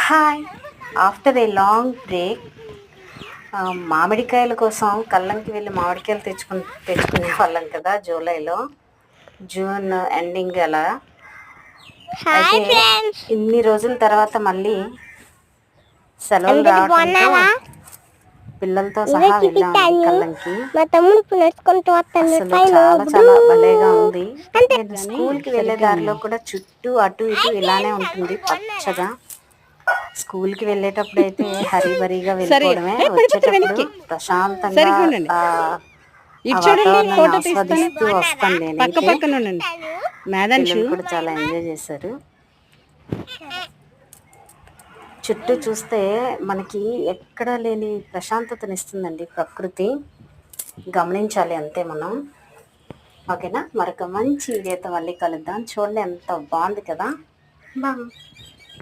Hi. After a long break మామిడికాయల కోసం కల్లంకి వెళ్ళి మామిడికాయలు తెచ్చుకునే వాళ్ళం కదా జూలైలో, జూన్ ఎండింగ్ అలా. అయితే ఇన్ని రోజుల తర్వాత మళ్ళీ సెలవులు రావడంతో పిల్లలతో సహా వెళ్ళాము కల్లంకి. అసలు చాలా చాలా భలేగా ఉంది. నేను స్కూల్కి వెళ్ళే దారిలో కూడా చుట్టూ అటు ఇటు ఇలానే ఉంటుంది పచ్చగా. స్కూల్కి వెళ్ళేటప్పుడు అయితే హరిబరిగా వెళ్ళిపోవడమే, వచ్చేటప్పుడు ప్రశాంతంగా వాతావరణాన్ని ఆస్వాదిస్తూ వస్తాను నేనైతే. పిల్లలు కూడా చాలా ఎంజాయ్ చేశారు. చుట్టూ చూస్తే మనకి ఎక్కడా లేని ప్రశాంతతనిస్తుందండి ప్రకృతి. గమనించాలి అంతే మనం. ఓకేనా, మరొక మంచి వీడియోతో మళ్ళీ కలుద్దాం. చూడండి ఎంత బాగుంది కదా. బాయ్.